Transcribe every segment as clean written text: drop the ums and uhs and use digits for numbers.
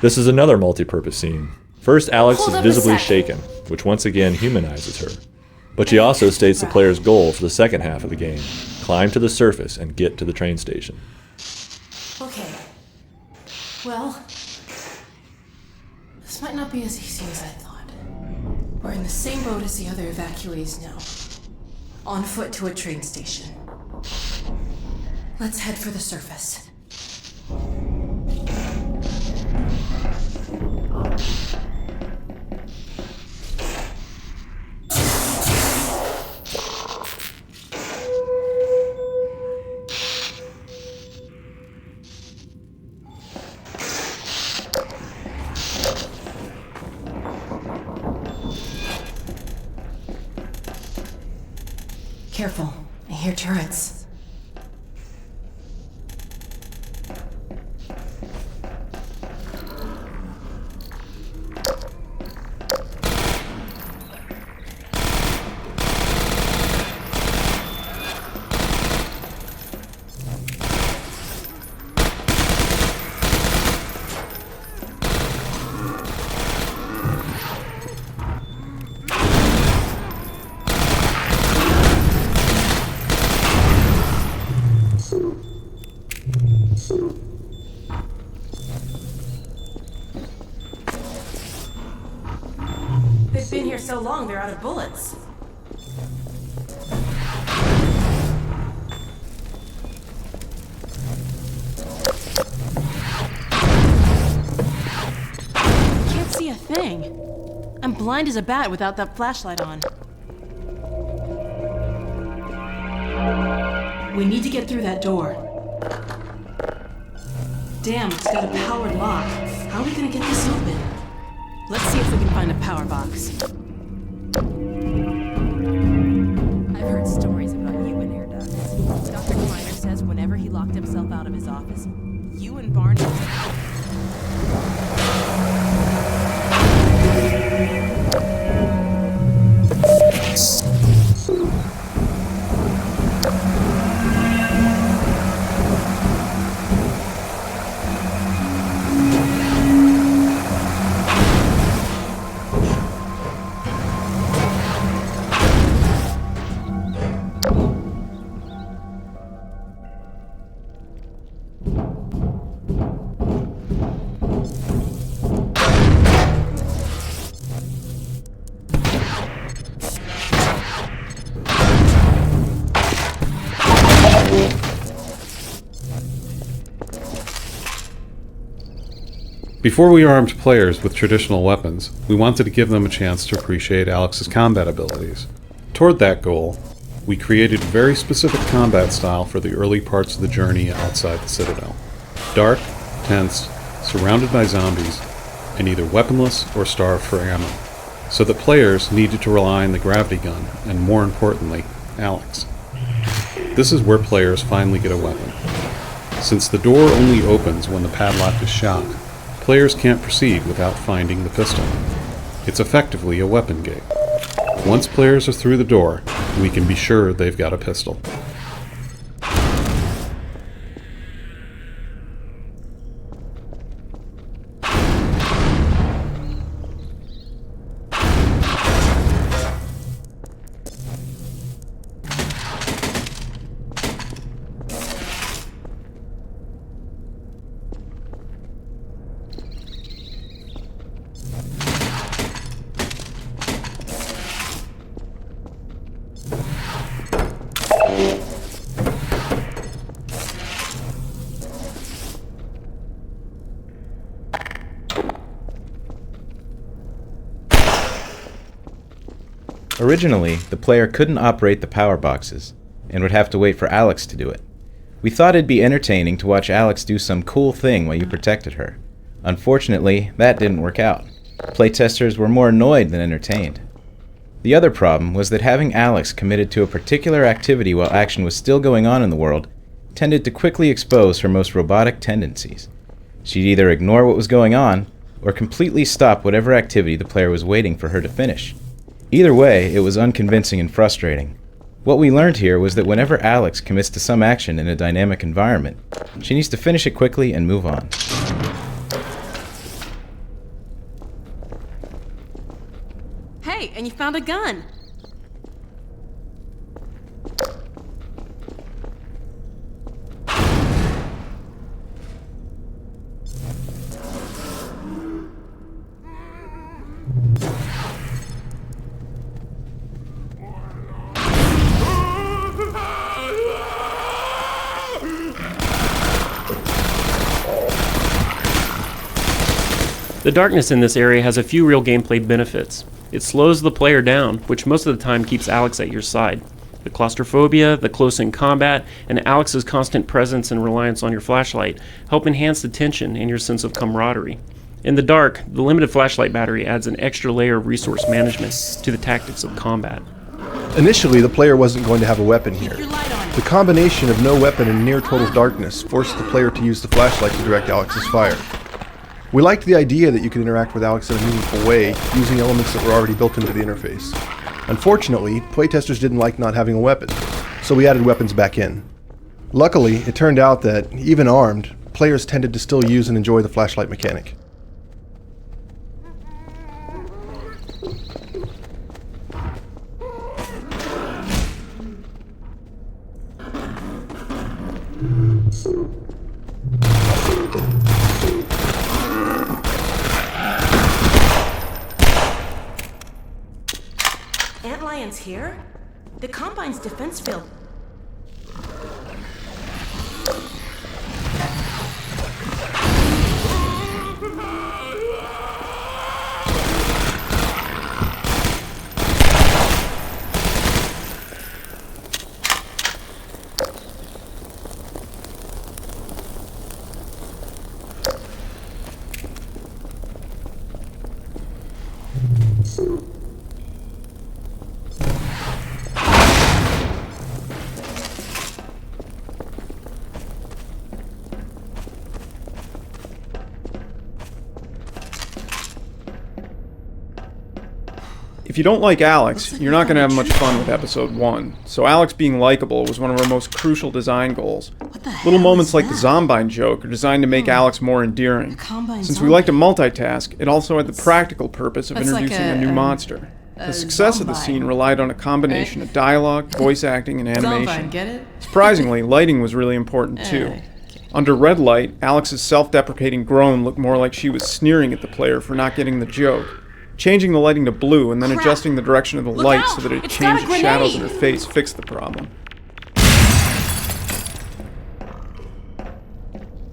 This is another multi-purpose scene. First, Alyx is visibly shaken, which once again humanizes her. But she also states the player's goal for the second half of the game: climb to the surface and get to the train station. Okay. Well, this might not be as easy as I thought. We're in the same boat as the other evacuees now. On foot to a train station. Let's head for the surface. Careful, I hear turrets. They've been here so long, they're out of bullets. Can't see a thing. I'm blind as a bat without that flashlight on. We need to get through that door. Damn, it's got a powered lock. How are we gonna get this open? Let's see if we can find a power box. I've heard stories about you and air ducts. Dr. Kleiner says whenever he locked himself out of his office, you and Barney... Before we armed players with traditional weapons, we wanted to give them a chance to appreciate Alyx's combat abilities. Toward that goal, we created a very specific combat style for the early parts of the journey outside the Citadel. Dark, tense, surrounded by zombies, and either weaponless or starved for ammo, so that players needed to rely on the gravity gun, and more importantly, Alyx. This is where players finally get a weapon. Since the door only opens when the padlock is shot, players can't proceed without finding the pistol. It's effectively a weapon gate. Once players are through the door, we can be sure they've got a pistol. Originally, the player couldn't operate the power boxes, and would have to wait for Alyx to do it. We thought it'd be entertaining to watch Alyx do some cool thing while you protected her. Unfortunately, that didn't work out. Playtesters were more annoyed than entertained. The other problem was that having Alyx committed to a particular activity while action was still going on in the world tended to quickly expose her most robotic tendencies. She'd either ignore what was going on, or completely stop whatever activity the player was waiting for her to finish. Either way, it was unconvincing and frustrating. What we learned here was that whenever Alyx commits to some action in a dynamic environment, she needs to finish it quickly and move on. Hey, and you found a gun! The darkness in this area has a few real gameplay benefits. It slows the player down, which most of the time keeps Alyx at your side. The claustrophobia, the close-in combat, and Alyx's constant presence and reliance on your flashlight help enhance the tension and your sense of camaraderie. In the dark, the limited flashlight battery adds an extra layer of resource management to the tactics of combat. Initially, the player wasn't going to have a weapon here. Keep your light on. The combination of no weapon and near total darkness forced the player to use the flashlight to direct Alyx's fire. We liked the idea that you could interact with Alyx in a meaningful way, using elements that were already built into the interface. Unfortunately, playtesters didn't like not having a weapon, so we added weapons back in. Luckily, it turned out that, even armed, players tended to still use and enjoy the flashlight mechanic. Antlion's here? The Combine's defense field. If you don't like Alyx, you're not going to have much fun with episode 1, so Alyx being likable was one of our most crucial design goals. Little moments like the Zombine joke are designed to make Alyx more endearing. Since we like to multitask, it also had the practical purpose of introducing a new monster. The success of the scene relied on a combination of dialogue, voice acting, and animation. Get it? Surprisingly, lighting was really important too. Under red light, Alyx's self-deprecating groan looked more like she was sneering at the player for not getting the joke. Changing the lighting to blue and then adjusting the direction of the light so that it changed the shadows in her face fixed the problem.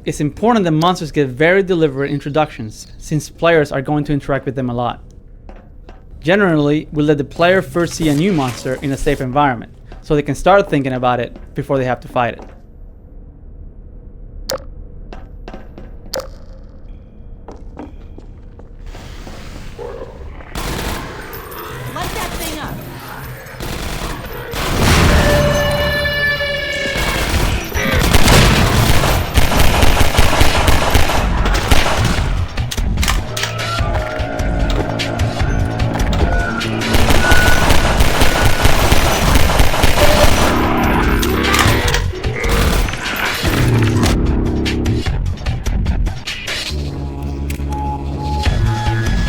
It's important that monsters get very deliberate introductions, since players are going to interact with them a lot. Generally, we let the player first see a new monster in a safe environment, so they can start thinking about it before they have to fight it.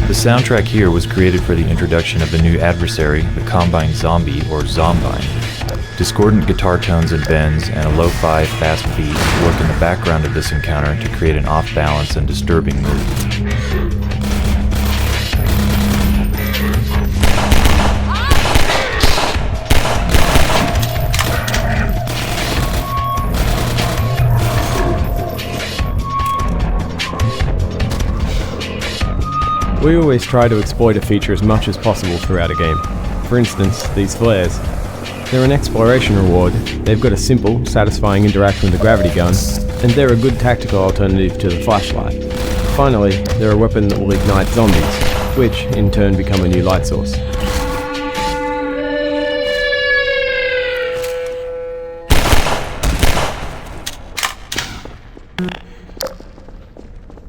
The soundtrack here was created for the introduction of the new adversary, the Combine Zombie, or Zombine. Discordant guitar tones and bends and a lo-fi fast beat work in the background of this encounter to create an off-balance and disturbing mood. We always try to exploit a feature as much as possible throughout a game. For instance, these flares. They're an exploration reward, they've got a simple, satisfying interaction with the gravity gun, and they're a good tactical alternative to the flashlight. Finally, they're a weapon that will ignite zombies, which in turn become a new light source.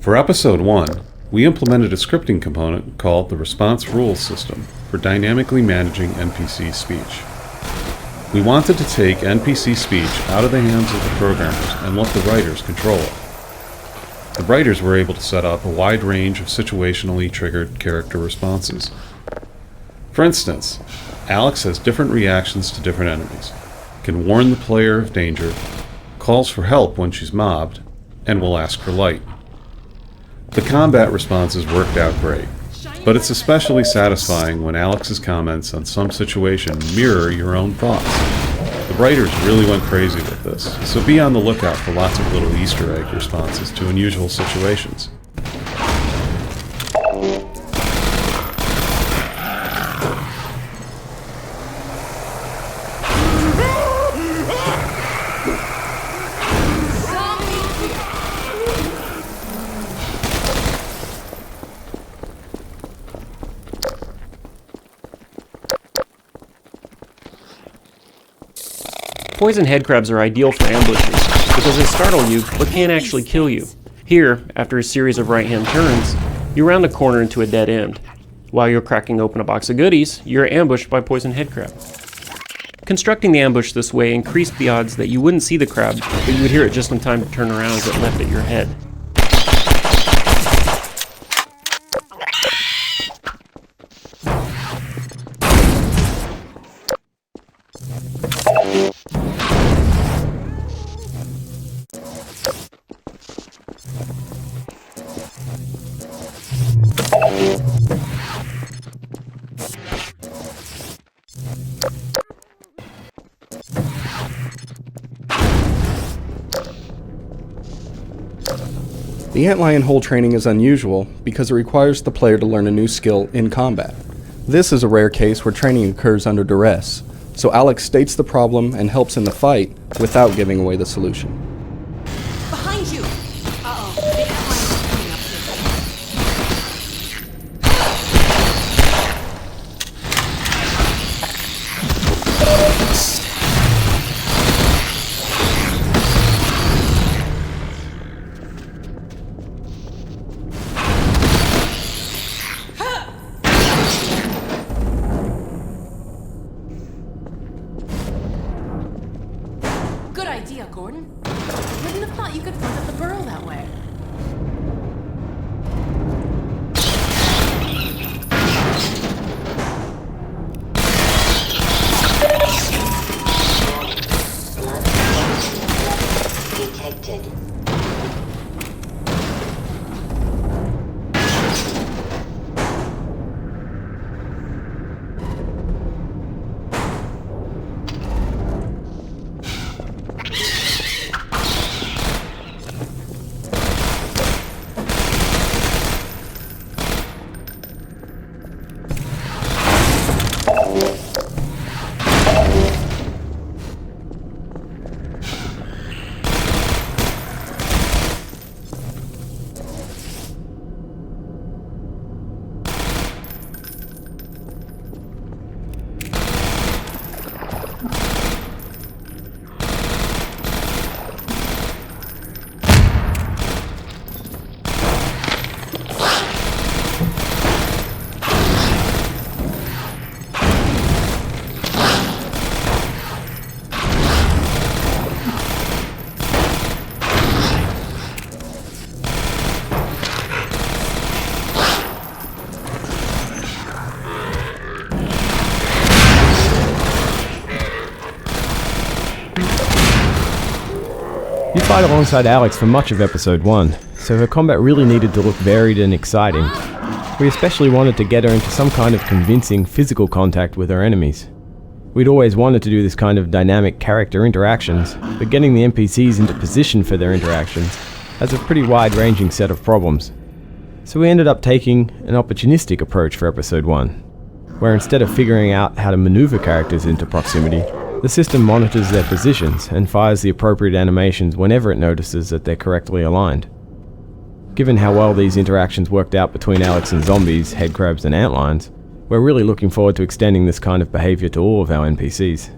For episode 1, we implemented a scripting component called the Response Rules System for dynamically managing NPC speech. We wanted to take NPC speech out of the hands of the programmers and let the writers control it. The writers were able to set up a wide range of situationally triggered character responses. For instance, Alyx has different reactions to different enemies, can warn the player of danger, calls for help when she's mobbed, and will ask for light. The combat responses worked out great, but it's especially satisfying when Alyx's comments on some situation mirror your own thoughts. The writers really went crazy with this, so be on the lookout for lots of little Easter egg responses to unusual situations. Poison headcrabs are ideal for ambushes because they startle you but can't actually kill you. Here, after a series of right-hand turns, you round a corner into a dead end. While you're cracking open a box of goodies, you're ambushed by poison headcrab. Constructing the ambush this way increased the odds that you wouldn't see the crab, but you would hear it just in time to turn around as it leapt at your head. The Antlion hole training is unusual because it requires the player to learn a new skill in combat. This is a rare case where training occurs under duress, so Alyx states the problem and helps in the fight without giving away the solution. Behind you! Uh-oh, the Antlion is coming up Good idea, Gordon. Wouldn't have thought you could front up the Burrow that way. Detected. You fight alongside Alyx for much of episode 1, so her combat really needed to look varied and exciting. We especially wanted to get her into some kind of convincing physical contact with her enemies. We'd always wanted to do this kind of dynamic character interactions, but getting the NPCs into position for their interactions has a pretty wide-ranging set of problems. So we ended up taking an opportunistic approach for episode 1, where instead of figuring out how to maneuver characters into proximity, the system monitors their positions and fires the appropriate animations whenever it notices that they're correctly aligned. Given how well these interactions worked out between Alyx and zombies, headcrabs and antlions, we're really looking forward to extending this kind of behavior to all of our NPCs.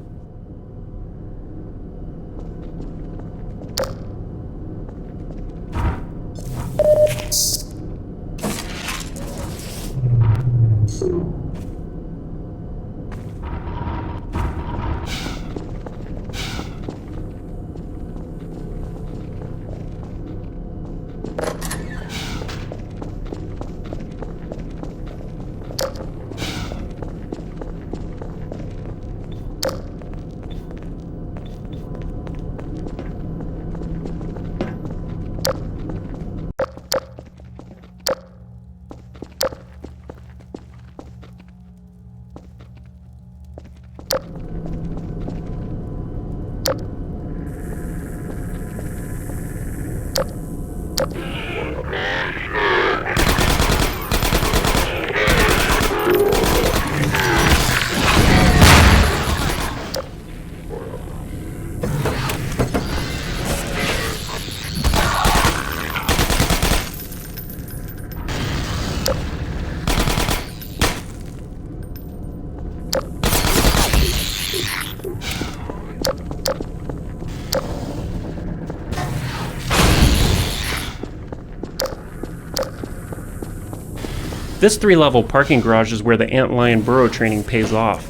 This 3-level parking garage is where the Antlion Burrow training pays off.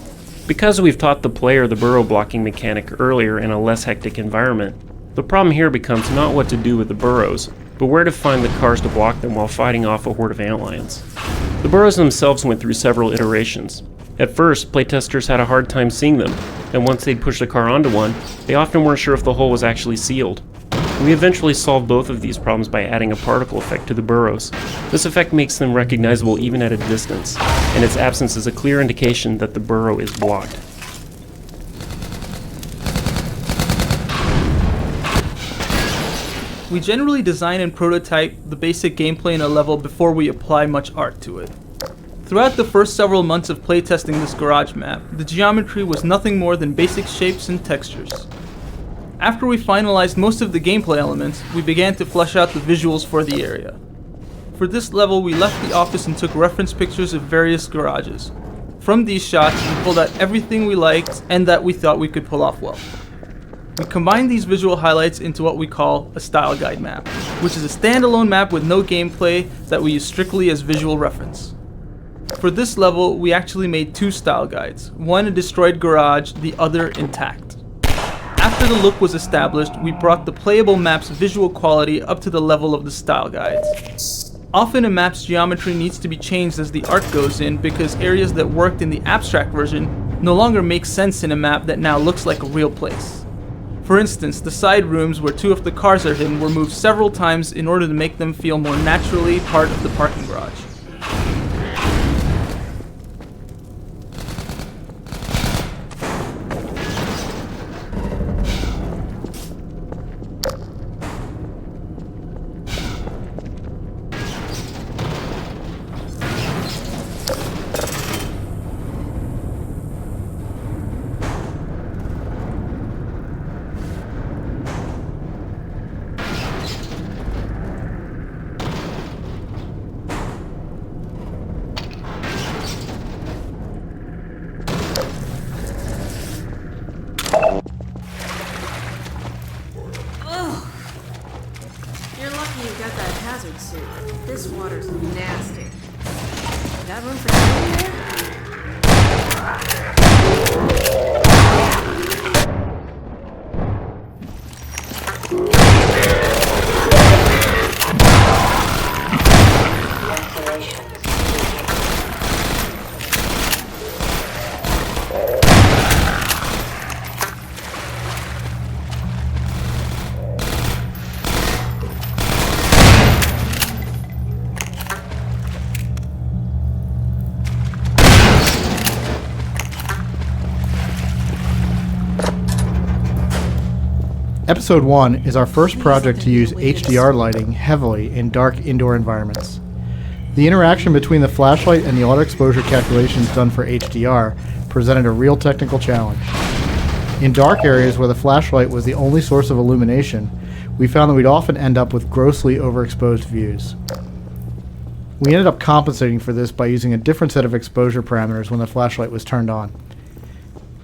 Because we've taught the player the burrow blocking mechanic earlier in a less hectic environment, the problem here becomes not what to do with the burrows, but where to find the cars to block them while fighting off a horde of antlions. The burrows themselves went through several iterations. At first, playtesters had a hard time seeing them, and once they'd pushed a car onto one, they often weren't sure if the hole was actually sealed. We eventually solved both of these problems by adding a particle effect to the burrows. This effect makes them recognizable even at a distance, and its absence is a clear indication that the burrow is blocked. We generally design and prototype the basic gameplay in a level before we apply much art to it. Throughout the first several months of playtesting this garage map, the geometry was nothing more than basic shapes and textures. After we finalized most of the gameplay elements, we began to flesh out the visuals for the area. For this level, we left the office and took reference pictures of various garages. From these shots, we pulled out everything we liked and that we thought we could pull off well. We combined these visual highlights into what we call a style guide map, which is a standalone map with no gameplay that we use strictly as visual reference. For this level, we actually made 2 style guides, one a destroyed garage, the other intact. After the look was established, we brought the playable map's visual quality up to the level of the style guides. Often a map's geometry needs to be changed as the art goes in because areas that worked in the abstract version no longer make sense in a map that now looks like a real place. For instance, the side rooms where 2 of the cars are hidden were moved several times in order to make them feel more naturally part of the parking garage. This water's nasty. Got room for in here? Episode 1 is our first project to use HDR lighting heavily in dark indoor environments. The interaction between the flashlight and the auto exposure calculations done for HDR presented a real technical challenge. In dark areas where the flashlight was the only source of illumination, we found that we'd often end up with grossly overexposed views. We ended up compensating for this by using a different set of exposure parameters when the flashlight was turned on.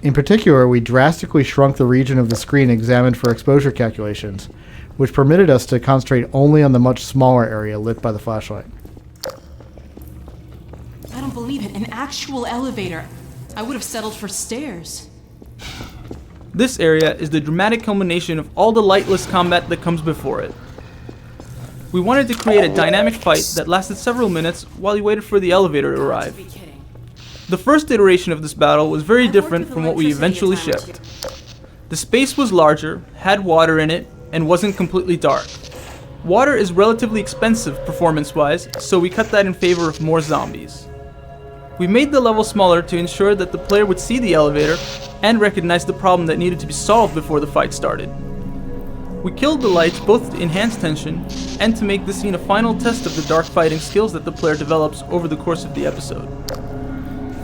In particular, we drastically shrunk the region of the screen examined for exposure calculations, which permitted us to concentrate only on the much smaller area lit by the flashlight. I don't believe it. An actual elevator. I would have settled for stairs. This area is the dramatic culmination of all the lightless combat that comes before it. We wanted to create a dynamic fight that lasted several minutes while we waited for the elevator to arrive. The first iteration of this battle was very different from what we eventually shipped. The space was larger, had water in it, and wasn't completely dark. Water is relatively expensive performance-wise, so we cut that in favor of more zombies. We made the level smaller to ensure that the player would see the elevator and recognize the problem that needed to be solved before the fight started. We killed the lights both to enhance tension and to make the scene a final test of the dark fighting skills that the player develops over the course of the episode.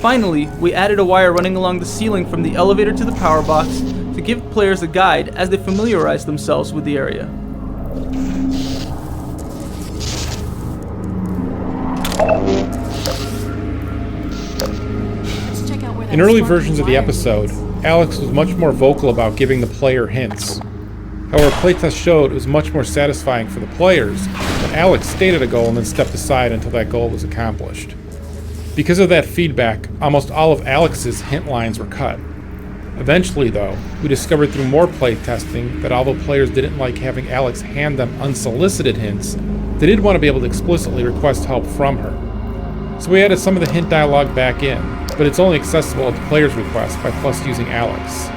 Finally, we added a wire running along the ceiling from the elevator to the power box to give players a guide as they familiarize themselves with the area. In early versions of the episode, Alyx was much more vocal about giving the player hints. However, playtests showed it was much more satisfying for the players when Alyx stated a goal and then stepped aside until that goal was accomplished. Because of that feedback, almost all of Alyx's hint lines were cut. Eventually, though, we discovered through more playtesting that although players didn't like having Alyx hand them unsolicited hints, they did want to be able to explicitly request help from her. So we added some of the hint dialogue back in, but it's only accessible at the player's request by Plus using Alyx.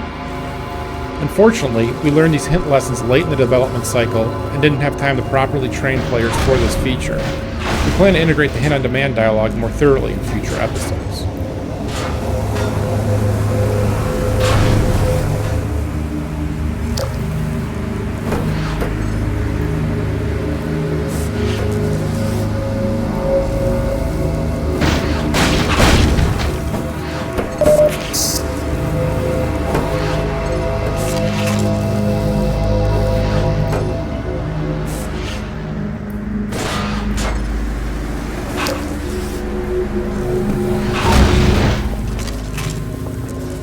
Unfortunately, we learned these hint lessons late in the development cycle and didn't have time to properly train players for this feature. We plan to integrate the hint-on-demand dialogue more thoroughly in future episodes.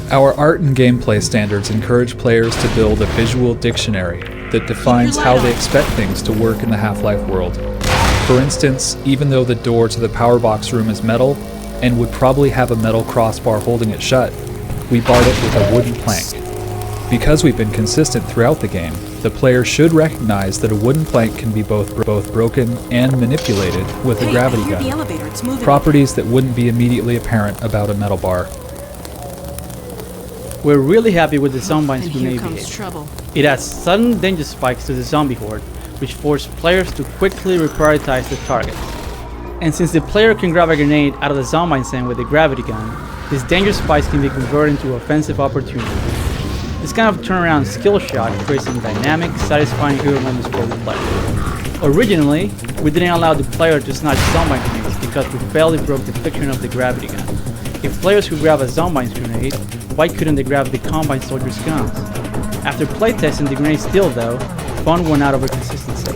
Our art and gameplay standards encourage players to build a visual dictionary that defines how they expect things to work in the Half-Life world. For instance, even though the door to the power box room is metal, and would probably have a metal crossbar holding it shut, we barred it with a wooden plank. Because we've been consistent throughout the game, the player should recognize that a wooden plank can be both broken and manipulated with a gravity gun, properties that wouldn't be immediately apparent about a metal bar. We're really happy with the Zombine's grenade behavior. Trouble. It adds sudden danger spikes to the zombie horde, which force players to quickly reprioritize the target. And since the player can grab a grenade out of the Zombine stand with a gravity gun, these danger spikes can be converted into offensive opportunities. This kind of turnaround skill shot creates some dynamic, satisfying hero moments for the player. Originally, we didn't allow the player to snatch Zombine grenades because we barely broke the friction of the gravity gun. If players could grab a Zombine's grenade, why couldn't they grab the Combine Soldiers' guns? After playtesting the grenade steal though, fun went out over consistency.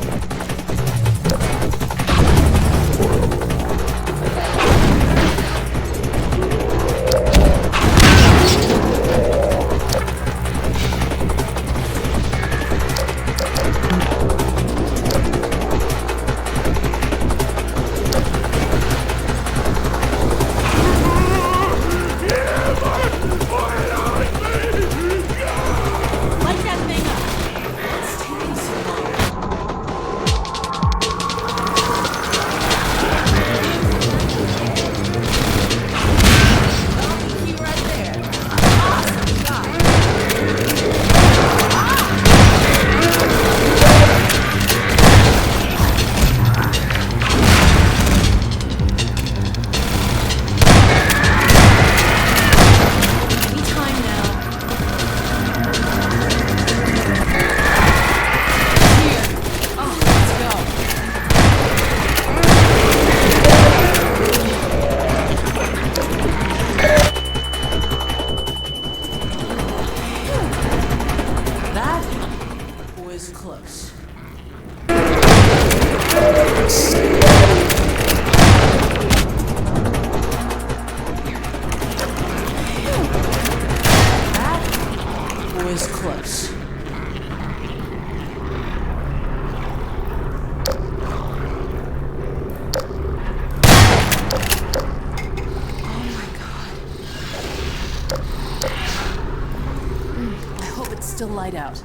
Still light out.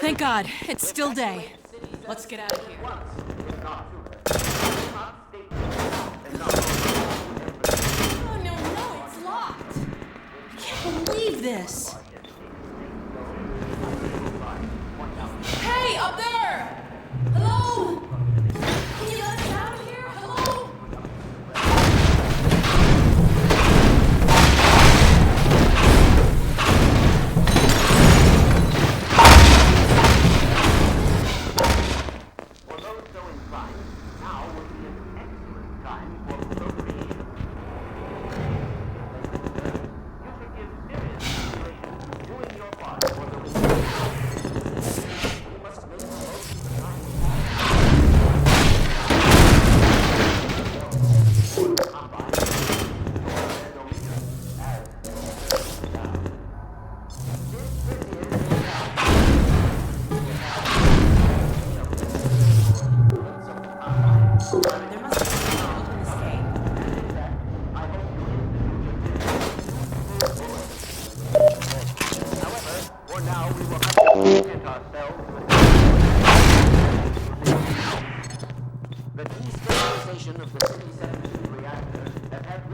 Thank God, it's still day. Let's get out of here. Oh no, it's locked. I can't believe this. Hey, up there! Hello? Can you let us out of here? Hello?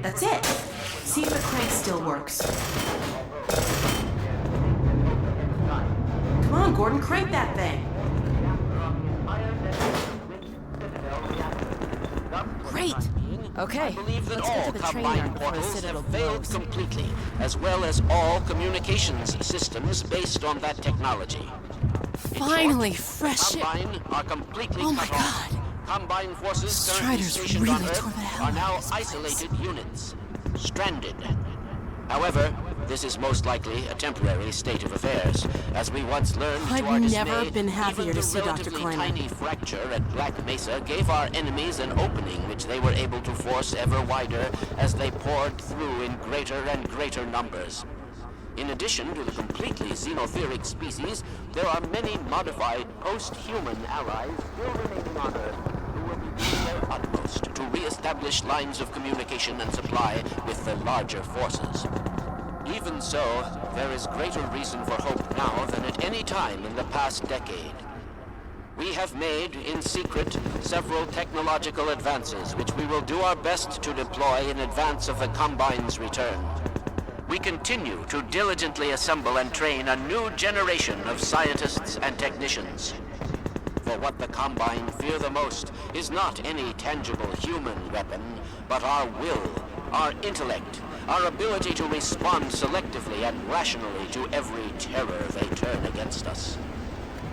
That's it. See if the crank still works. Come on, Gordon, crank that thing. Great. Okay, I believe that let's get all to the train combined yard before the portals Citadel have failed blows. completely, as well as all communications systems based on that technology. Finally, fresh air. Combine are completely Oh my cut off. Combine forces currently Striders stationed really on Earth tore the hell are out now of this place. isolated units, stranded. However, this is most likely a temporary state of affairs, as we once learned to our I've dismay. never been happier Even to the see Dr. relatively Kleiner. tiny fracture at Black Mesa gave our enemies an opening which they were able to force ever wider as they poured through in greater and greater numbers. In addition to the completely xenotheric species, there are many modified post-human allies still remaining on Earth who will be doing their utmost to re-establish lines of communication and supply with the larger forces. Even so, there is greater reason for hope now than at any time in the past decade. We have made, in secret, several technological advances which we will do our best to deploy in advance of the Combine's return. We continue to diligently assemble and train a new generation of scientists and technicians. For what the Combine fear the most is not any tangible human weapon, but our will, our intellect, our ability to respond selectively and rationally to every terror they turn against us.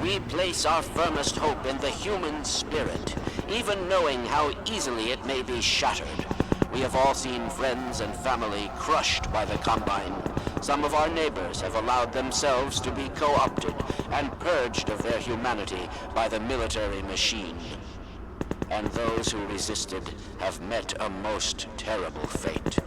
We place our firmest hope in the human spirit, even knowing how easily it may be shattered. We have all seen friends and family crushed by the Combine. Some of our neighbors have allowed themselves to be co-opted and purged of their humanity by the military machine. And those who resisted have met a most terrible fate.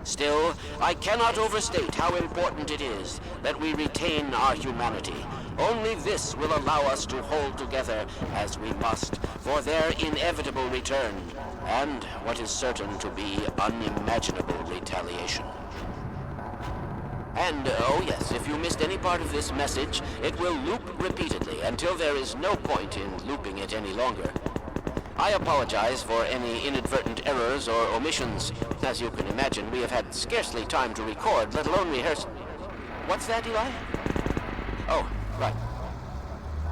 Still, I cannot overstate how important it is that we retain our humanity. Only this will allow us to hold together as we must for their inevitable return, and what is certain to be unimaginable retaliation. And, oh yes, if you missed any part of this message, it will loop repeatedly until there is no point in looping it any longer. I apologize for any inadvertent errors or omissions. As you can imagine, we have had scarcely time to record, let alone rehearse. What's that, Eli? Oh, right.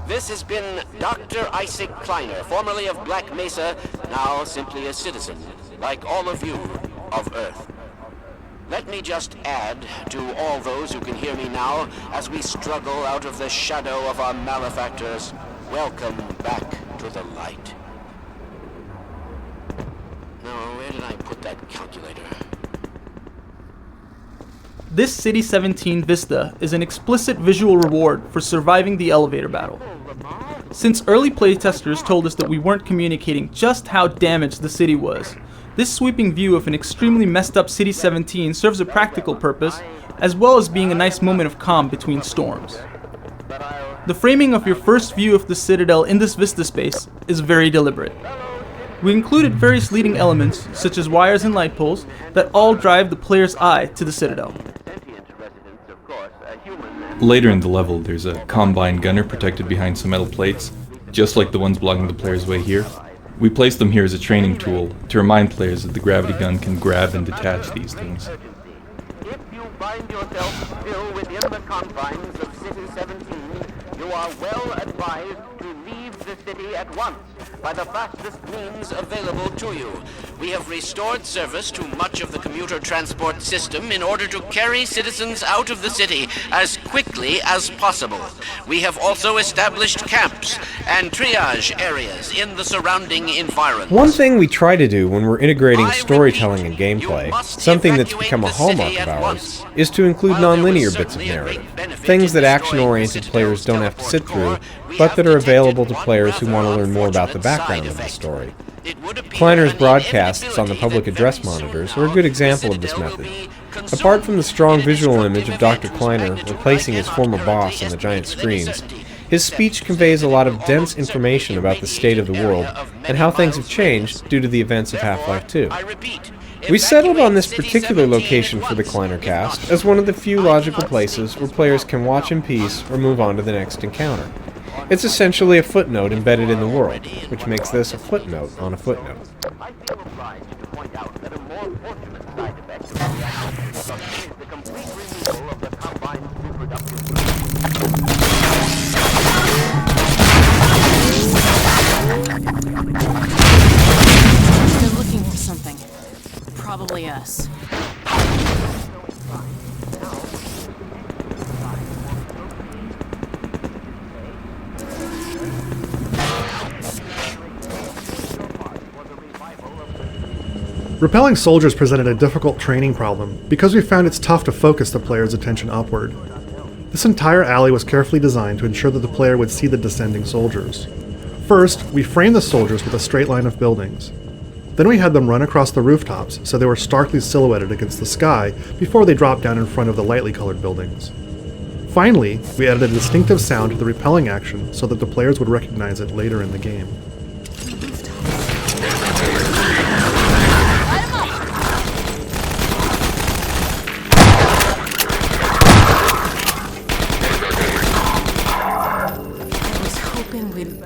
This has been Dr. Isaac Kleiner, formerly of Black Mesa, now simply a citizen, like all of you, of Earth. Let me just add to all those who can hear me now, as we struggle out of the shadow of our malefactors, welcome back to the light. Now, where did I put that calculator? This City 17 Vista is an explicit visual reward for surviving the elevator battle. Since early playtesters told us that we weren't communicating just how damaged the city was, this sweeping view of an extremely messed up City 17 serves a practical purpose, as well as being a nice moment of calm between storms. The framing of your first view of the Citadel in this Vista space is very deliberate. We included various leading elements, such as wires and light poles, that all drive the player's eye to the Citadel. Later in the level, there's a Combine gunner protected behind some metal plates, just like the ones blocking the player's way here. We placed them here as a training tool to remind players that the gravity gun can grab and detach these things. If you find yourself still within the confines of City 17, you are well advised to leave the city at once by the fastest means available to you. We have restored service to much of the commuter transport system in order to carry citizens out of the city as quickly as possible. We have also established camps and triage areas in the surrounding environment. One thing we try to do when we're integrating storytelling and gameplay, something that's become a hallmark of ours, is to include non-linear bits of narrative. Things that action-oriented players don't have to sit through, but that are available to players who want to learn more about the background of the story. Kleiner's broadcasts on the public address monitors are a good example of this method. Apart from the strong visual image of Dr. Kleiner replacing his former boss on the giant screens, his speech conveys a lot of dense information about the state of the world and how things have changed due to the events of Half-Life 2. We settled on this particular location for the Kleiner cast as one of the few logical places where players can watch in peace or move on to the next encounter. It's essentially a footnote embedded in the world, which makes this a footnote on a footnote. I feel obliged to point out that a more fortunate side effect of the reaction is the complete removal of the Combine's reproductive They're looking for something. Probably us. Rappelling Soldiers presented a difficult training problem because we found it's tough to focus the player's attention upward. This entire alley was carefully designed to ensure that the player would see the descending soldiers. First, we framed the soldiers with a straight line of buildings. Then we had them run across the rooftops so they were starkly silhouetted against the sky before they dropped down in front of the lightly colored buildings. Finally, we added a distinctive sound to the repelling action so that the players would recognize it later in the game.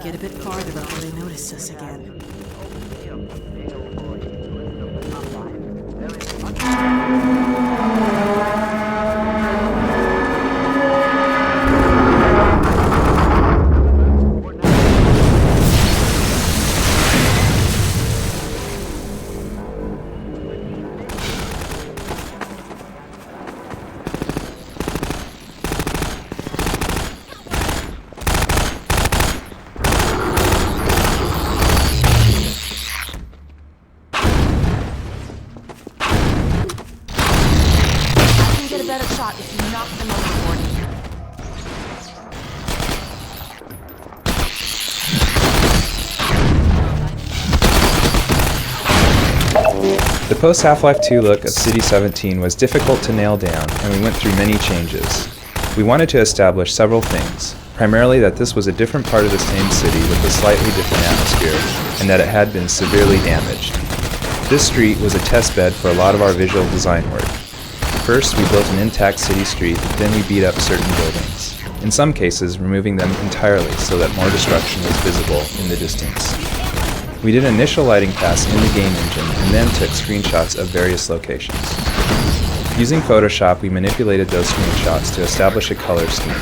Get a bit farther before they notice us again. The post-Half-Life 2 look of City 17 was difficult to nail down, and we went through many changes. We wanted to establish several things, primarily that this was a different part of the same city with a slightly different atmosphere, and that it had been severely damaged. This street was a test bed for a lot of our visual design work. First, we built an intact city street, then we beat up certain buildings, in some cases removing them entirely so that more destruction was visible in the distance. We did initial lighting pass in the game engine and then took screenshots of various locations. Using Photoshop, we manipulated those screenshots to establish a color scheme.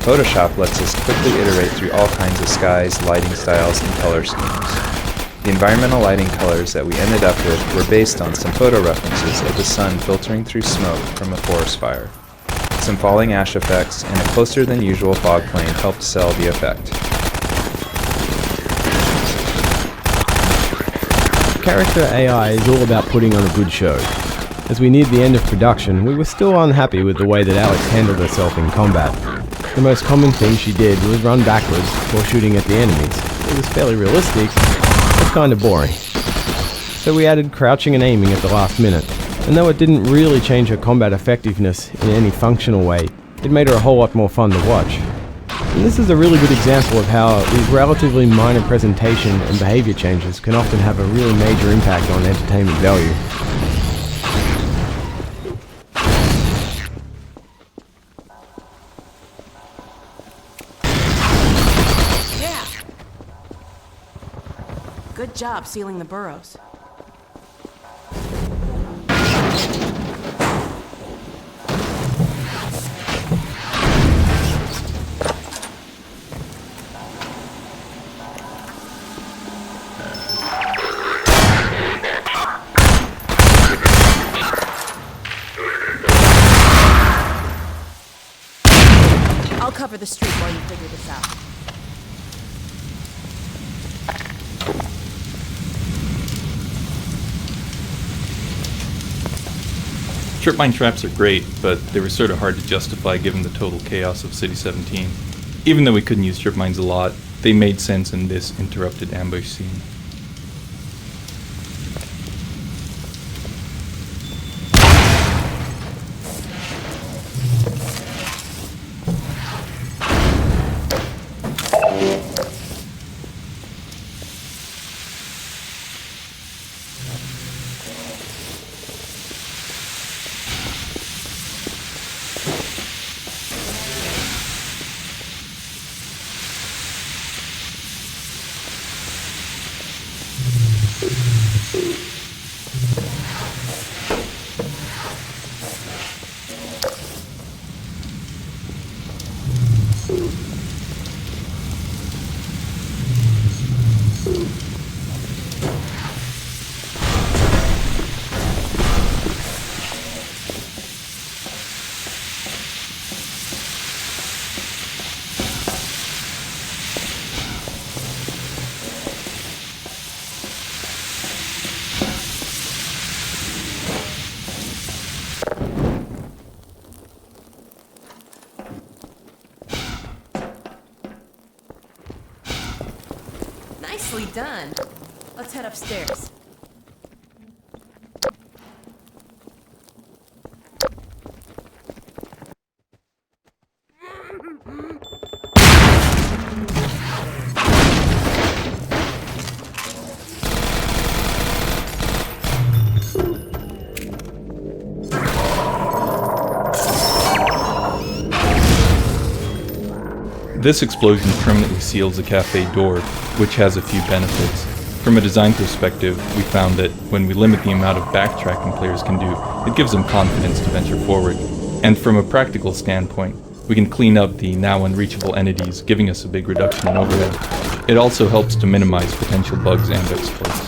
Photoshop lets us quickly iterate through all kinds of skies, lighting styles, and color schemes. The environmental lighting colors that we ended up with were based on some photo references of the sun filtering through smoke from a forest fire. Some falling ash effects and a closer than usual fog plane helped sell the effect. Character AI is all about putting on a good show. As we neared the end of production, we were still unhappy with the way that Alyx handled herself in combat. The most common thing she did was run backwards while shooting at the enemies. It was fairly realistic, but kind of boring. So we added crouching and aiming at the last minute, and though it didn't really change her combat effectiveness in any functional way, it made her a whole lot more fun to watch. And this is a really good example of how these relatively minor presentation and behavior changes can often have a really major impact on entertainment value. job sealing the burrows. I'll cover the street while you figure this out. Trip mine traps are great, but they were sort of hard to justify given the total chaos of City 17. Even though we couldn't use trip mines a lot, they made sense in this interrupted ambush scene. Nicely done. Let's head upstairs. This explosion permanently seals the cafe door, which has a few benefits. From a design perspective, we found that when we limit the amount of backtracking players can do, it gives them confidence to venture forward. And from a practical standpoint, we can clean up the now unreachable entities, giving us a big reduction in overhead. It also helps to minimize potential bugs and exploits.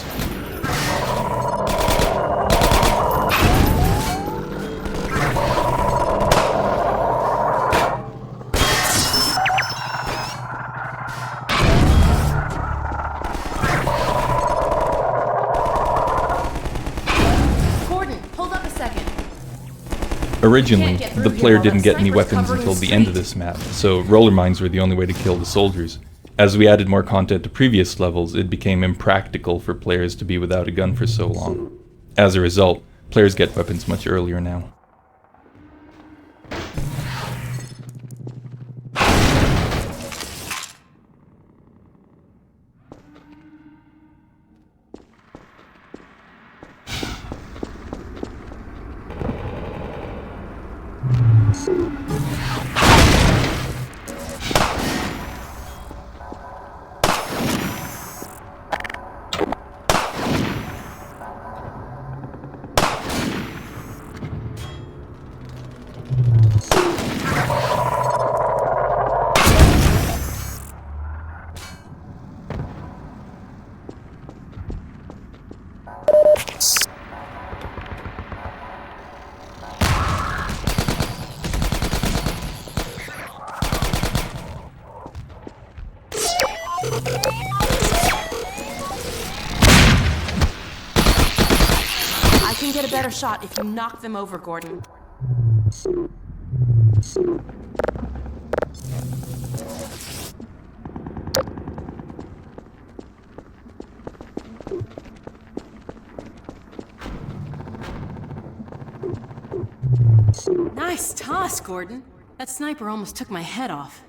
Originally, the player didn't get any weapons until the end of this map, so roller mines were the only way to kill the soldiers. As we added more content to previous levels, it became impractical for players to be without a gun for so long. As a result, players get weapons much earlier now. I can get a better shot if you knock them over, Gordon. Nice toss, Gordon. That sniper almost took my head off.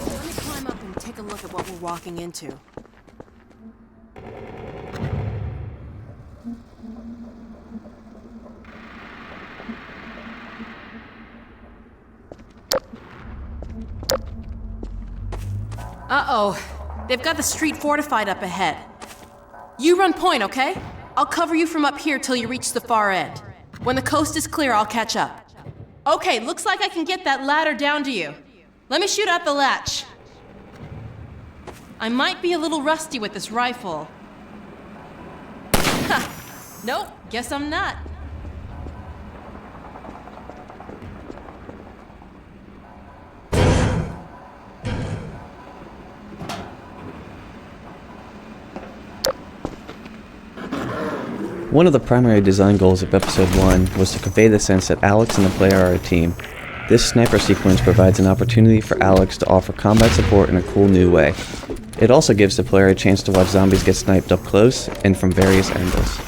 Let me climb up and take a look at what we're walking into. Uh-oh. They've got the street fortified up ahead. You run point, okay? I'll cover you from up here till you reach the far end. When the coast is clear, I'll catch up. Okay, looks like I can get that ladder down to you. Let me shoot out the latch. I might be a little rusty with this rifle. Ha! Nope, guess I'm not. One of the primary design goals of Episode 1 was to convey the sense that Alyx and the player are a team. This sniper sequence provides an opportunity for Alyx to offer combat support in a cool new way. It also gives the player a chance to watch zombies get sniped up close and from various angles.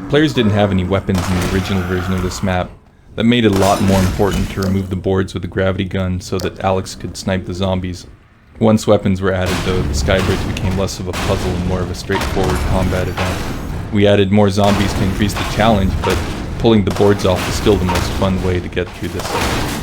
Players didn't have any weapons in the original version of this map. That made it a lot more important to remove the boards with the gravity gun so that Alyx could snipe the zombies. Once weapons were added though, the Skybridge became less of a puzzle and more of a straightforward combat event. We added more zombies to increase the challenge, but pulling the boards off was still the most fun way to get through this.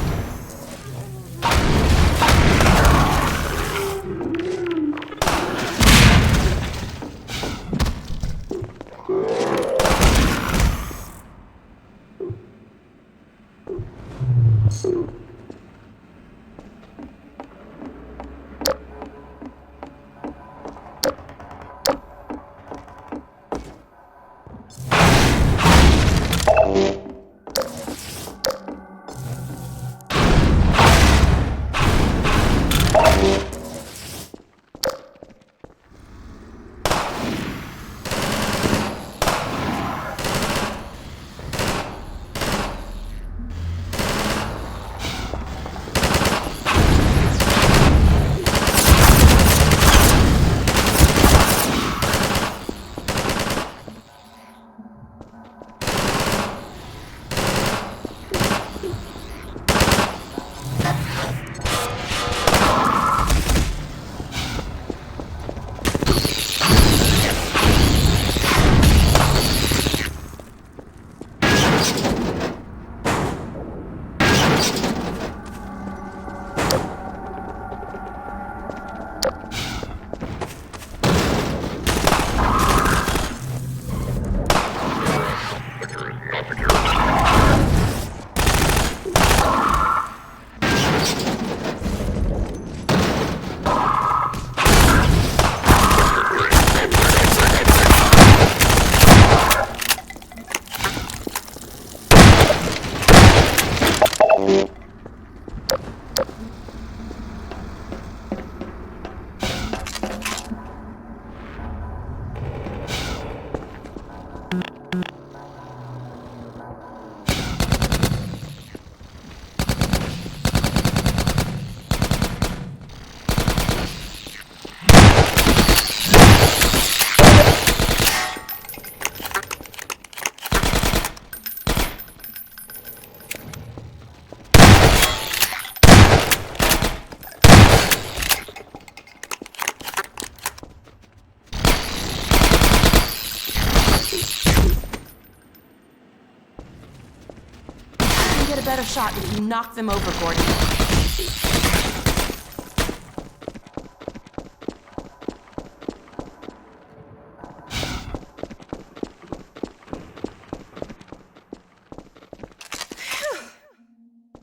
Get a better shot if you knock them over, Gordon.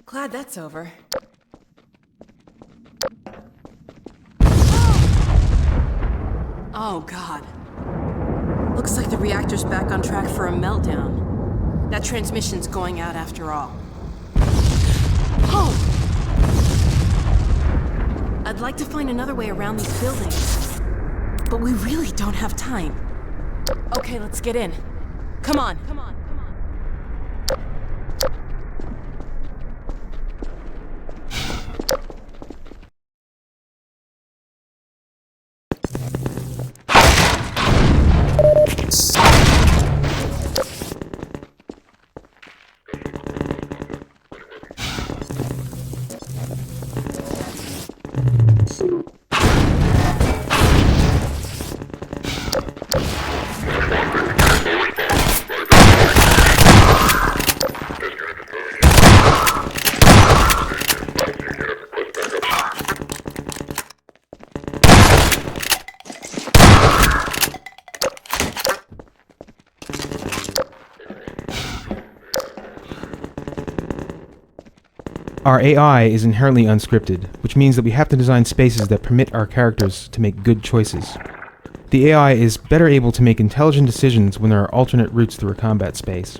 Glad that's over. Oh, God. Looks like the reactor's back on track for a meltdown. That transmission's going out after all. Oh! I'd like to find another way around these buildings, but we really don't have time. Okay, let's get in. Come on. Our AI is inherently unscripted, which means that we have to design spaces that permit our characters to make good choices. The AI is better able to make intelligent decisions when there are alternate routes through a combat space.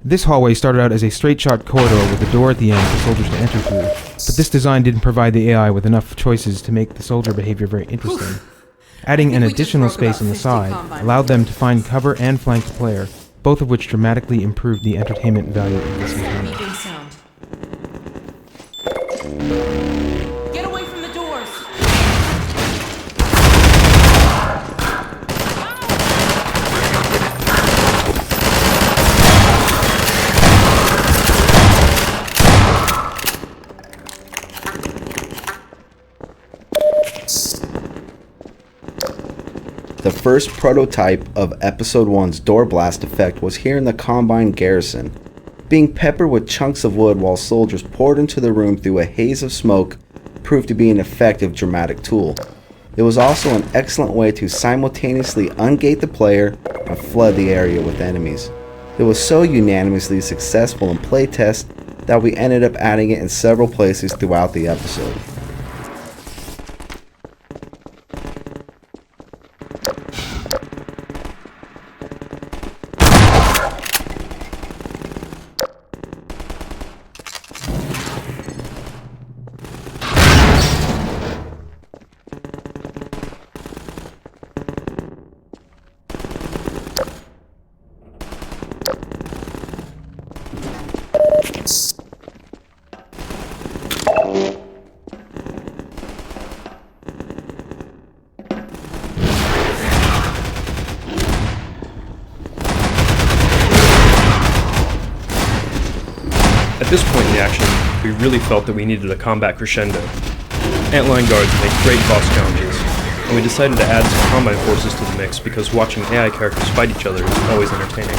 This hallway started out as a straight-shot corridor with a door at the end for soldiers to enter through, but this design didn't provide the AI with enough choices to make the soldier behavior very interesting. Adding an additional space on the side allowed them to find cover and flank the player, both of which dramatically improved the entertainment value of this encounter. Get away from the doors! The first prototype of Episode 1's door blast effect was here in the Combine garrison. Being peppered with chunks of wood while soldiers poured into the room through a haze of smoke proved to be an effective dramatic tool. It was also an excellent way to simultaneously ungate the player and flood the area with enemies. It was so unanimously successful in playtest that we ended up adding it in several places throughout the episode. At this point in the action, we really felt that we needed a combat crescendo. Antlion guards make great boss challenges, and we decided to add some combine forces to the mix because watching AI characters fight each other is always entertaining.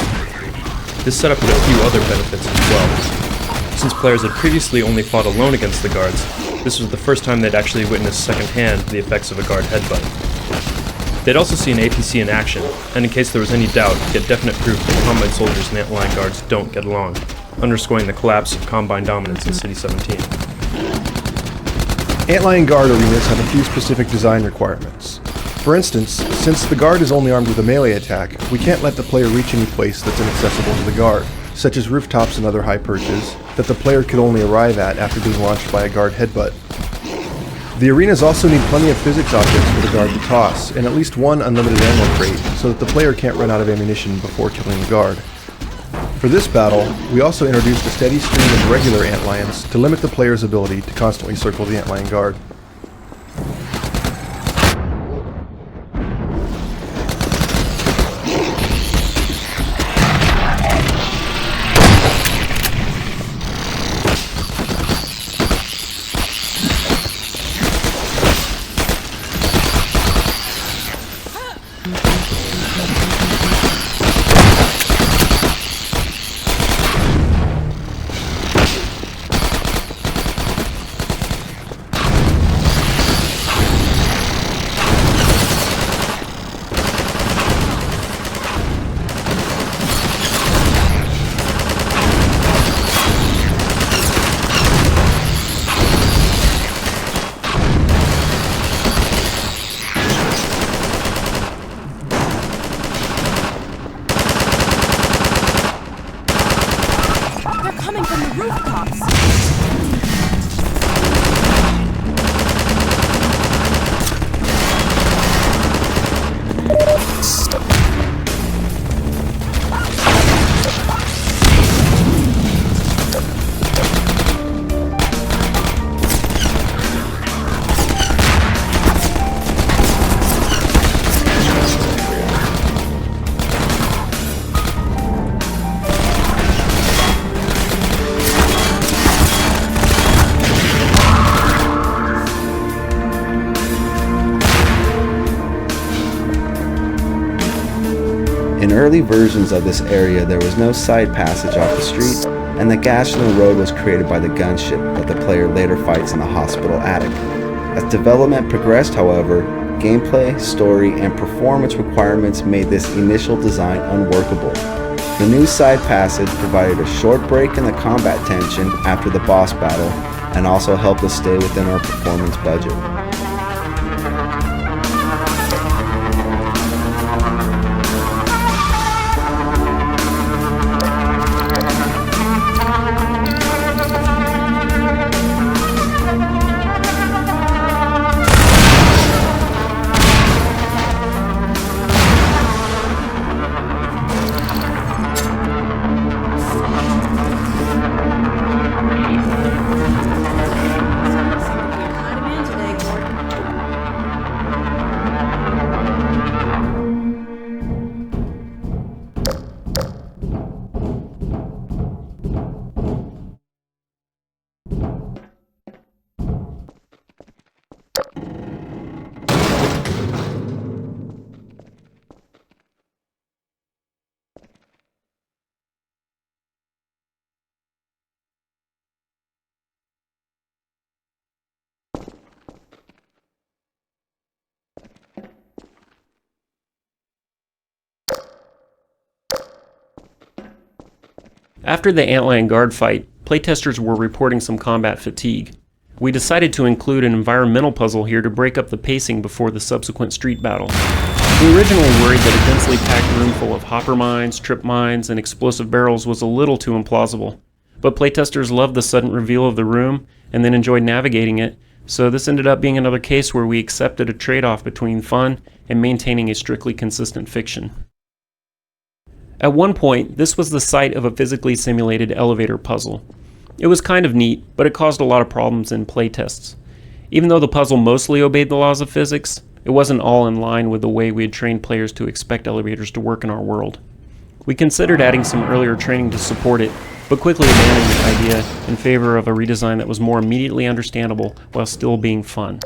This setup had a few other benefits as well. Since players had previously only fought alone against the guards, this was the first time they'd actually witnessed secondhand the effects of a guard headbutt. They'd also see an APC in action, and in case there was any doubt, get definite proof that Combine Soldiers and Antlion guards don't get along, underscoring the collapse of Combine dominance in City 17. Antlion guard arenas have a few specific design requirements. For instance, since the guard is only armed with a melee attack, we can't let the player reach any place that's inaccessible to the guard, such as rooftops and other high perches, that the player could only arrive at after being launched by a guard headbutt. The arenas also need plenty of physics objects for the guard to toss, and at least one unlimited ammo crate, so that the player can't run out of ammunition before killing the guard. For this battle, we also introduced a steady stream of regular Antlions to limit the player's ability to constantly circle the Antlion guard. In early versions of this area, there was no side passage off the street, and the gash in the road was created by the gunship that the player later fights in the hospital attic. As development progressed, however, gameplay, story, and performance requirements made this initial design unworkable. The new side passage provided a short break in the combat tension after the boss battle and also helped us stay within our performance budget. After the Antlion guard fight, playtesters were reporting some combat fatigue. We decided to include an environmental puzzle here to break up the pacing before the subsequent street battle. We originally worried that a densely packed room full of hopper mines, trip mines, and explosive barrels was a little too implausible. But playtesters loved the sudden reveal of the room and then enjoyed navigating it, so this ended up being another case where we accepted a trade-off between fun and maintaining a strictly consistent fiction. At one point, this was the site of a physically simulated elevator puzzle. It was kind of neat, but it caused a lot of problems in playtests. Even though the puzzle mostly obeyed the laws of physics, it wasn't all in line with the way we had trained players to expect elevators to work in our world. We considered adding some earlier training to support it, but quickly abandoned the idea in favor of a redesign that was more immediately understandable while still being fun.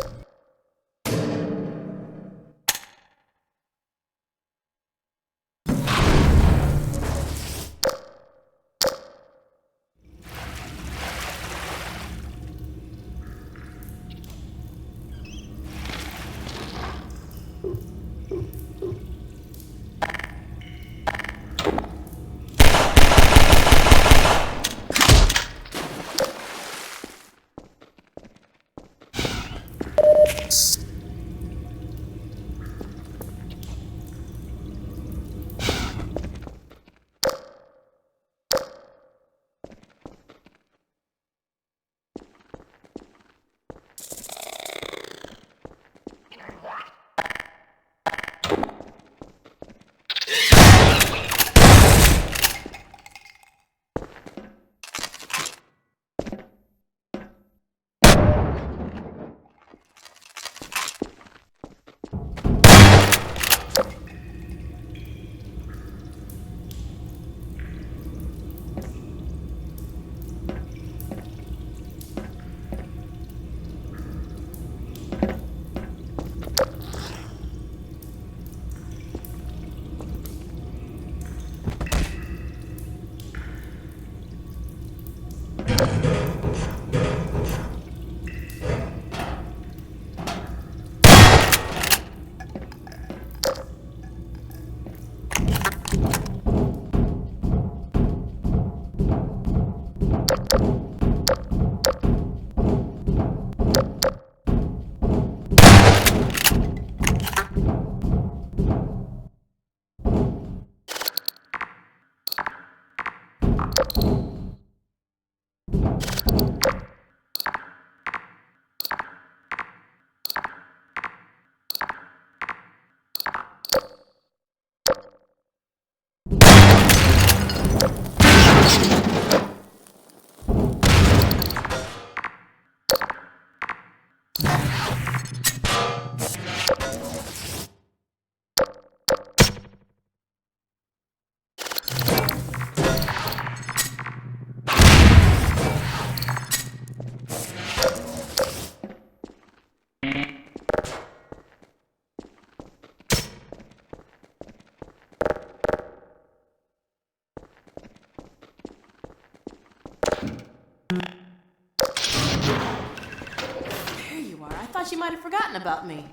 thought you might have forgotten about me.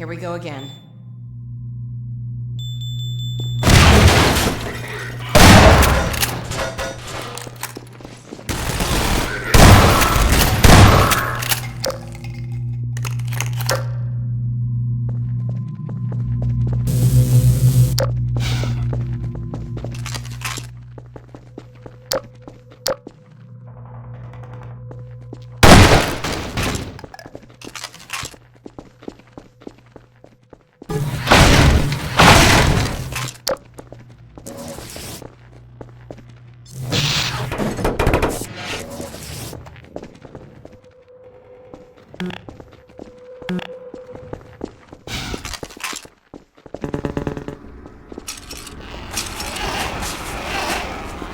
Here we go again.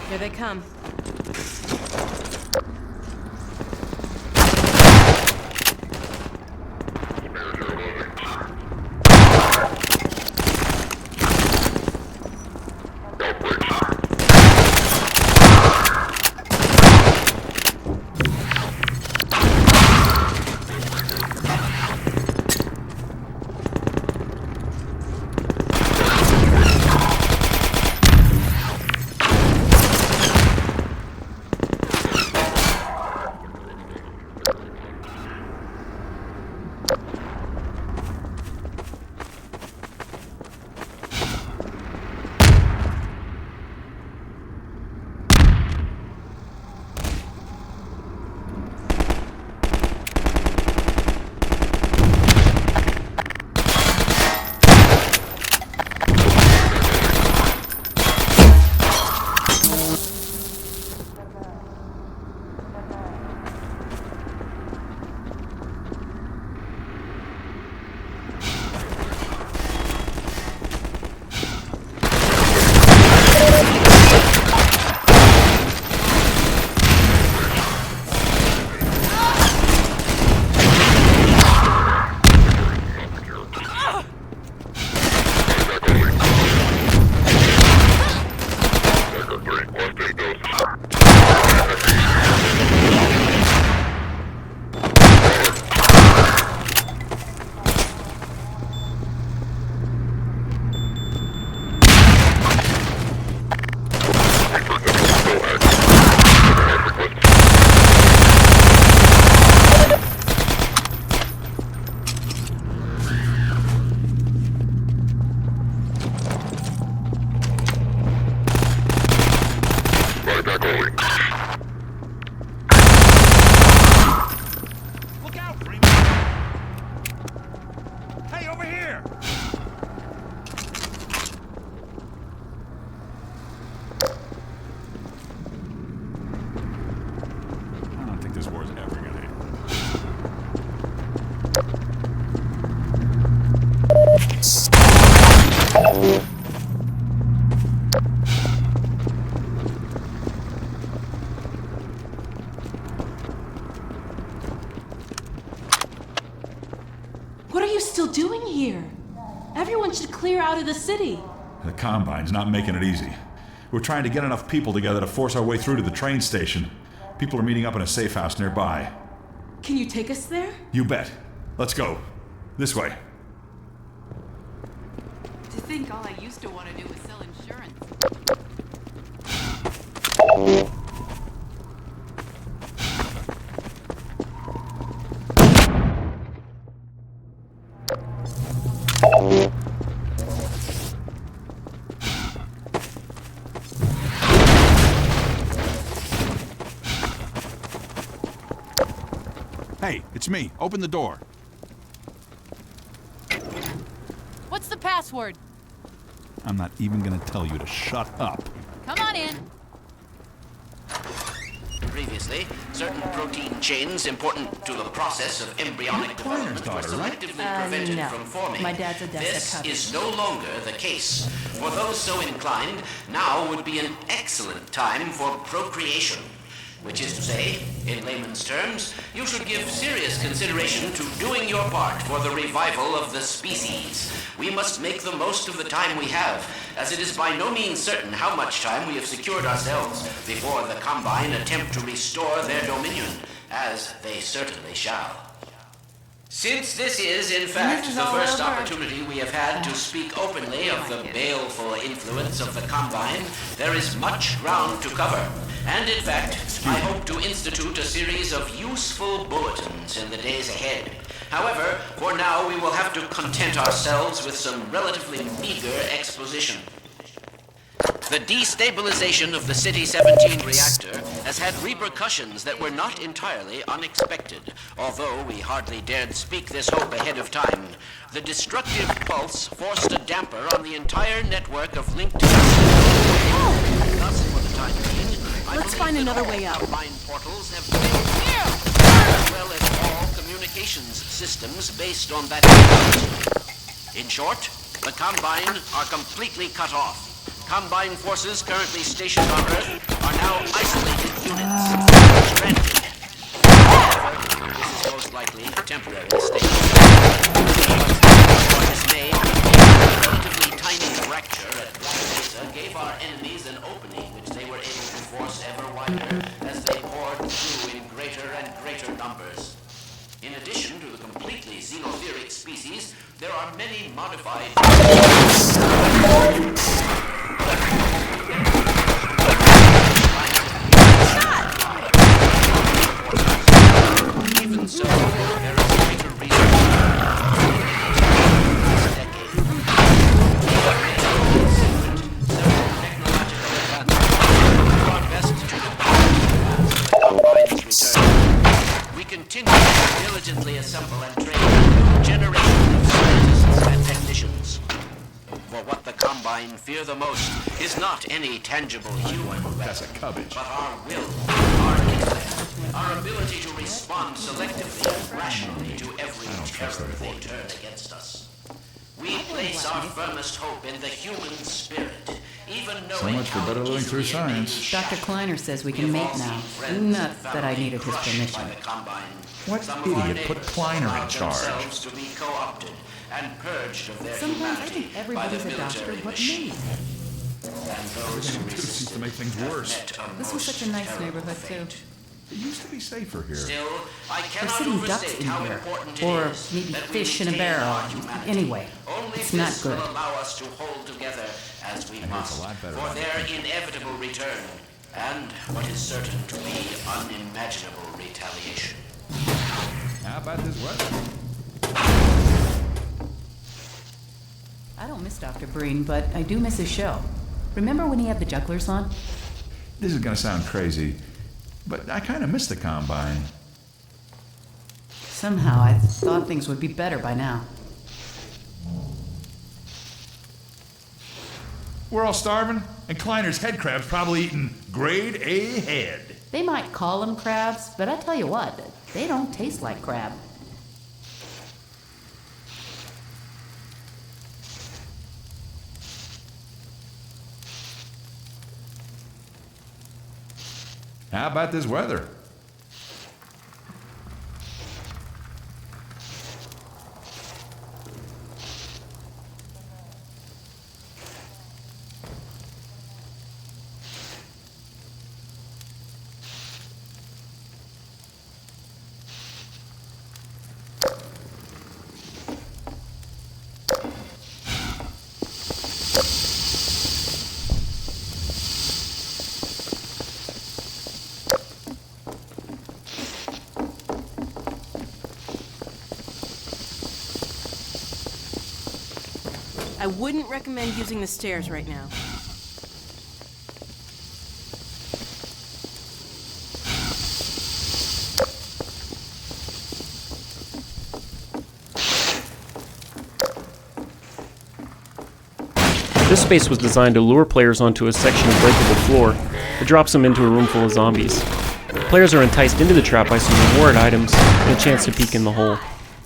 Here they come. What are you still doing here? Everyone should clear out of the city. The Combine's not making it easy. We're trying to get enough people together to force our way through to the train station. People are meeting up in a safe house nearby. Can you take us there? You bet. Let's go. This way. To think all I used to want to do was sell insurance. Hey, it's me. Open the door. What's the password? I'm not even gonna tell you to shut up. Come on in. Previously, certain protein chains important to the process of embryonic development were selectively prevented no. from forming. My dad's a This Dessa is no longer the case. For those so inclined, now would be an excellent time for procreation. Which is to say, in layman's terms, you should give serious consideration to doing your part for the revival of the species. We must make the most of the time we have, as it is by no means certain how much time we have secured ourselves before the Combine attempt to restore their dominion, as they certainly shall. Since this is, in fact, the first opportunity we have had to speak openly of the baleful influence of the Combine, there is much ground to cover. And in fact, I hope to institute a series of useful bulletins in the days ahead. However, for now we will have to content ourselves with some relatively meager exposition. The destabilization of the City 17 reactor has had repercussions that were not entirely unexpected, although we hardly dared speak this hope ahead of time. The destructive pulse forced a damper on the entire network of linked... Thus, for the time being, Let's find another way out. Mine portals have failed, as well as all communications systems based on that. In short, the Combine are completely cut off. Combine forces currently stationed on Earth are now isolated units, stranded. However, this is most likely a temporary state. What is made, a relatively tiny fracture at Black Mesa gave our enemies an opening which they were able to force ever wider as they poured through in greater and greater numbers. In addition to the completely xenotheric species, there are many modified... Even so, there is greater reason this decade. Several technological advances brought best to the Combine's return. We continue to diligently assemble and train a new generation of scientists and technicians. For what the Combine fear the most is not any tangible human weapon, but our will, our intellect, our ability to respond selectively and rationally to every terror they turn against us. We place our firmest hope in the human spirit, even knowing So much for better living through science. Dr. Kleiner says we can mate now. Not that I needed his permission. What idiot put Kleiner in charge? To be co-opted and purged of their Sometimes I humanity think everybody's by the a doctor military but machine. me. And those who resist to make things worse. This was such a nice neighborhood, too. It used to be safer here. Still, I We're cannot sitting ducks overstate in how here. important Or it is maybe that we fish in a retain barrel. our humanity. Anyway, Only it's this not good. will allow us to hold together as we must for their inevitable return and what is certain to be unimaginable retaliation. How about this weather? I don't miss Dr. Breen, but I do miss his show. Remember when he had the jugglers on? This is going to sound crazy, but I kind of miss the Combine. Somehow I thought things would be better by now. We're all starving, and Kleiner's Headcrab's probably eating grade A head. They might call them crabs, but I tell you what, they don't taste like crab. How about this weather? I wouldn't recommend using the stairs right now. This space was designed to lure players onto a section of Breakable Floor that drops them into a room full of zombies. Players are enticed into the trap by some reward items and a chance to peek in the hole.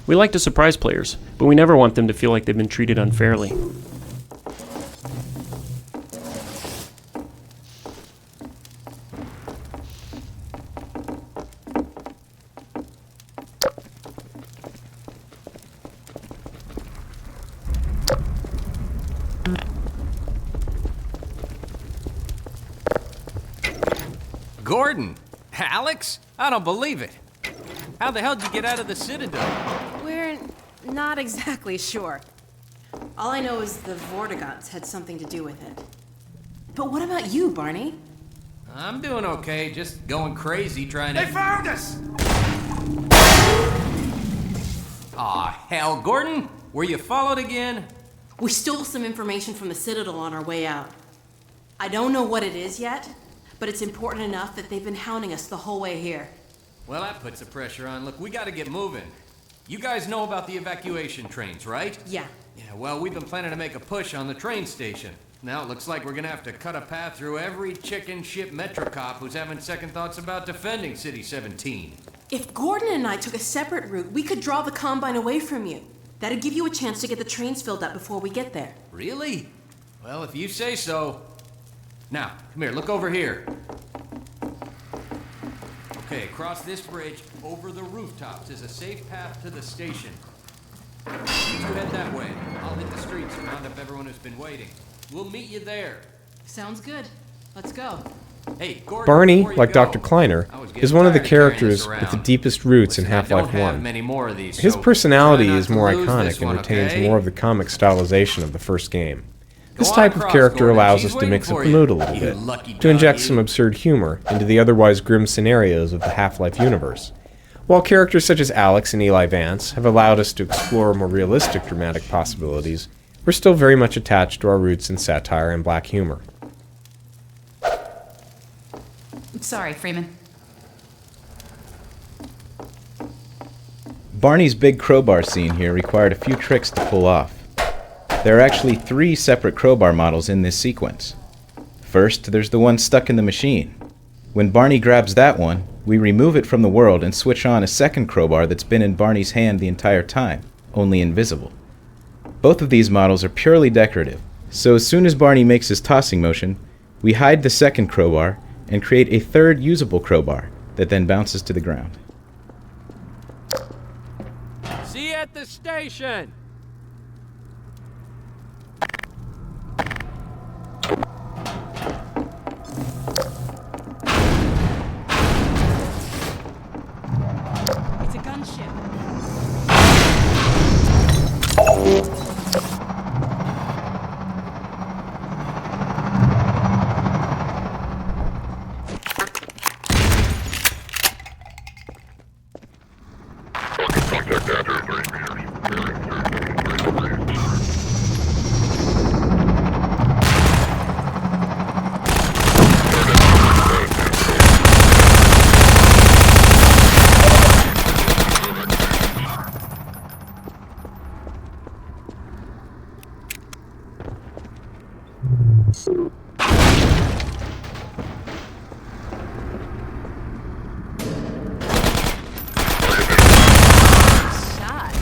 We like to surprise players, but we never want them to feel like they've been treated unfairly. Gordon! Alyx? I don't believe it. How the hell did you get out of the Citadel? Where Not exactly sure. All I know is the Vortigots had something to do with it. But what about you, Barney? I'm doing okay, just going crazy trying to... They found us! Aw, hell, Gordon! Were you followed again? We stole some information from the Citadel on our way out. I don't know what it is yet, but it's important enough that they've been hounding us the whole way here. Well, that puts the pressure on. Look, we gotta get moving. You guys know about the evacuation trains, right? Yeah. Yeah, well, we've been planning to make a push on the train station. Now it looks like we're gonna have to cut a path through every chicken ship Metro cop who's having second thoughts about defending City 17. If Gordon and I took a separate route, we could draw the Combine away from you. That'd give you a chance to get the trains filled up before we get there. Really? Well, if you say so. Now, come here, look over here. Okay, across this bridge, over the rooftops, is a safe path to the station. You two head that way. I'll hit the streets and round up everyone who's been waiting. We'll meet you there. Sounds good. Let's go. Hey, Gordon, Barney, before you like go, Dr. Kleiner, I was getting is one of the tired carrying characters this with the around. deepest roots in Listen, I Half-Life don't have 1. many more of these, His so personality try not is to more lose iconic this and one, retains okay? more of the comic stylization of the first game. This Go on type of across, character Gordon. allows She's us to waiting mix up for the you, mood a little you bit, lucky to inject dog, some you. absurd humor into the otherwise grim scenarios of the Half-Life universe, while characters such as Alyx and Eli Vance have allowed us to explore more realistic dramatic possibilities. We're still very much attached to our roots in satire and black humor. Sorry, Freeman. Barney's big crowbar scene here required a few tricks to pull off. There are actually 3 separate crowbar models in this sequence. First, there's the one stuck in the machine. When Barney grabs that one, we remove it from the world and switch on a second crowbar that's been in Barney's hand the entire time, only invisible. Both of these models are purely decorative, so as soon as Barney makes his tossing motion, we hide the second crowbar and create a third usable crowbar that then bounces to the ground. See you at the station! It's a gunship. Shot.